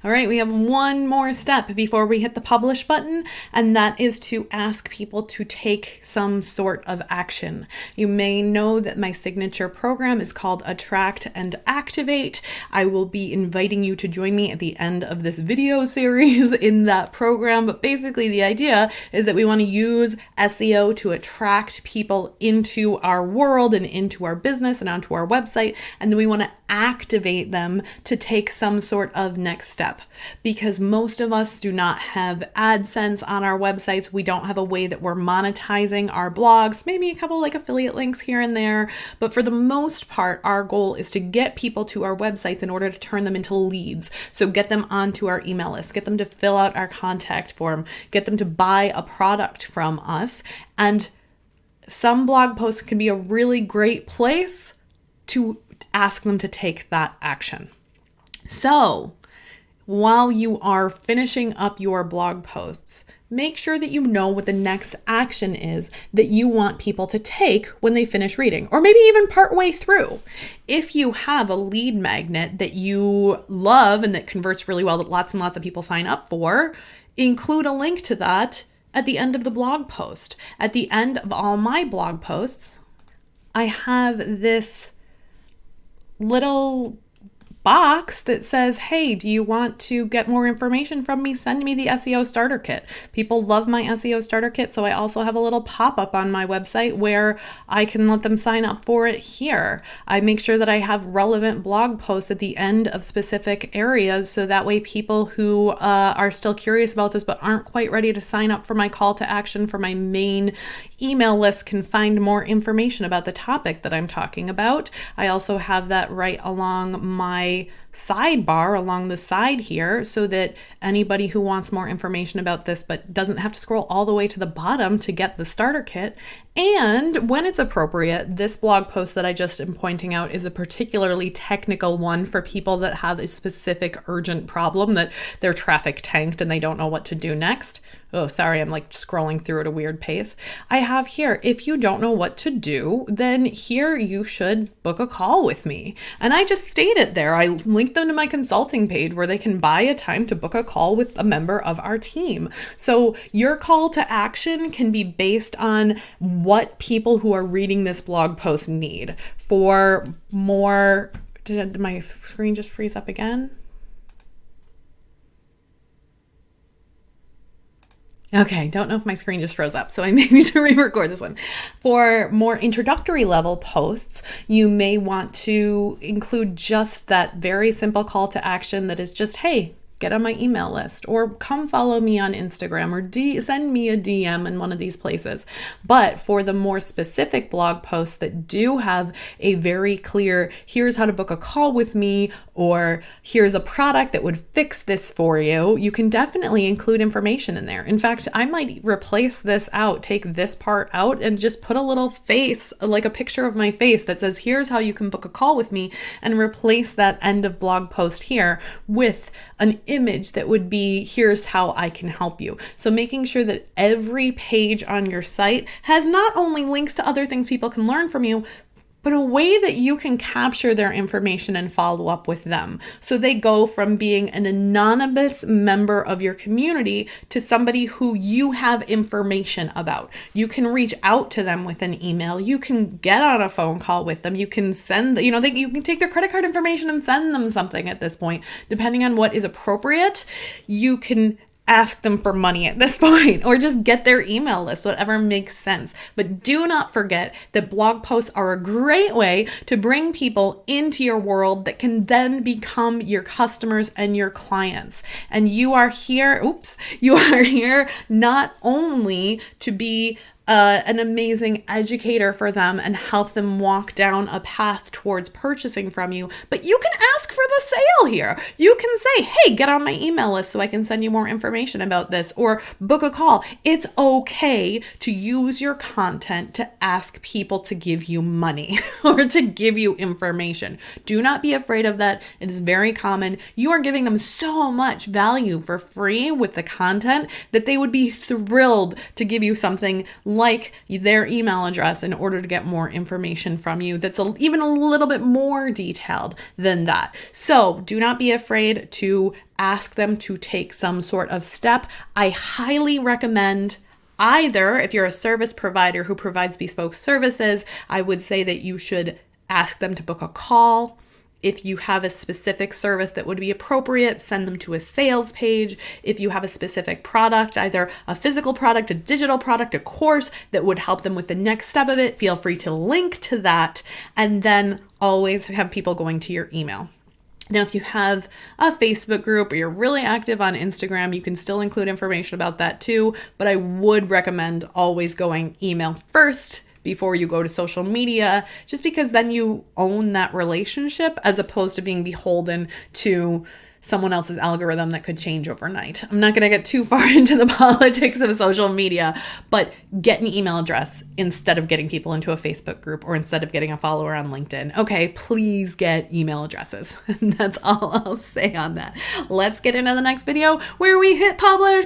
All right, we have one more step before we hit the publish button, and that is to ask people to take some sort of action. You may know that my signature program is called Attract and Activate. I will be inviting you to join me at the end of this video series in that program, but basically the idea is that we want to use SEO to attract people into our world and into our business and onto our website, and then we want to activate them to take some sort of next step, because most of us do not have AdSense on our websites. We don't have a way that we're monetizing our blogs, maybe a couple like affiliate links here and there, but for the most part, our goal is to get people to our websites in order to turn them into leads. So get them onto our email list, get them to fill out our contact form, get them to buy a product from us. And some blog posts can be a really great place to ask them to take that action. So while you are finishing up your blog posts, make sure that you know what the next action is that you want people to take when they finish reading, or maybe even partway through. If you have a lead magnet that you love and that converts really well, that lots and lots of people sign up for, include a link to that at the end of the blog post. At the end of all my blog posts, I have this little box that says, hey, do you want to get more information from me? Send me the SEO starter kit. People love my SEO starter kit, so I also have a little pop-up on my website where I can let them sign up for it here. I make sure that I have relevant blog posts at the end of specific areas, so that way people who are still curious about this but aren't quite ready to sign up for my call to action for my main email list can find more information about the topic that I'm talking about. I also have that right along my sidebar along the side here, so that anybody who wants more information about this but doesn't have to scroll all the way to the bottom to get the starter kit. And when it's appropriate, this blog post that I just am pointing out is a particularly technical one for people that have a specific urgent problem, that their traffic tanked and they don't know what to do next. Oh, sorry, I'm like scrolling through at a weird pace. I have here, if you don't know what to do, then here you should book a call with me. And I just state it there. I link them to my consulting page where they can buy a time to book a call with a member of our team. So your call to action can be based on what people who are reading this blog post need. For more, did my screen just freeze up again? Okay, don't know if my screen just froze up, so I may need to re-record this one. For more introductory level posts, you may want to include just that very simple call to action that is just, hey, get on my email list, or come follow me on Instagram, or send me a DM in one of these places. But for the more specific blog posts that do have a very clear, here's how to book a call with me, or here's a product that would fix this for you, you can definitely include information in there. In fact, I might replace this out, take this part out, and just put a little face, like a picture of my face that says, here's how you can book a call with me, and replace that end of blog post here with an image that would be, here's how I can help you. So making sure that every page on your site has not only links to other things people can learn from you, but a way that you can capture their information and follow up with them. So they go from being an anonymous member of your community to somebody who you have information about. You can reach out to them with an email. You can get on a phone call with them. You can send, you can take their credit card information and send them something at this point. Depending on what is appropriate, you can ask them for money at this point, or just get their email list, whatever makes sense. But do not forget that blog posts are a great way to bring people into your world that can then become your customers and your clients. And you are here not only to be an amazing educator for them and help them walk down a path towards purchasing from you, but you can ask for the sale here. You can say, hey, get on my email list so I can send you more information about this, or book a call. It's okay to use your content to ask people to give you money or to give you information. Do not be afraid of that. It is very common. You are giving them so much value for free with the content that they would be thrilled to give you something like their email address in order to get more information from you that's even a little bit more detailed than that. So do not be afraid to ask them to take some sort of step. I highly recommend either, if you're a service provider who provides bespoke services, I would say that you should ask them to book a call. If you have a specific service that would be appropriate, send them to a sales page. If you have a specific product, either a physical product, a digital product, a course that would help them with the next step of it, feel free to link to that, and then always have people going to your email. Now, if you have a Facebook group or you're really active on Instagram, you can still include information about that too, but I would recommend always going email first before you go to social media, just because then you own that relationship as opposed to being beholden to someone else's algorithm that could change overnight. I'm not going to get too far into the politics of social media, but get an email address instead of getting people into a Facebook group or instead of getting a follower on LinkedIn. Okay, please get email addresses. And that's all I'll say on that. Let's get into the next video where we hit publish.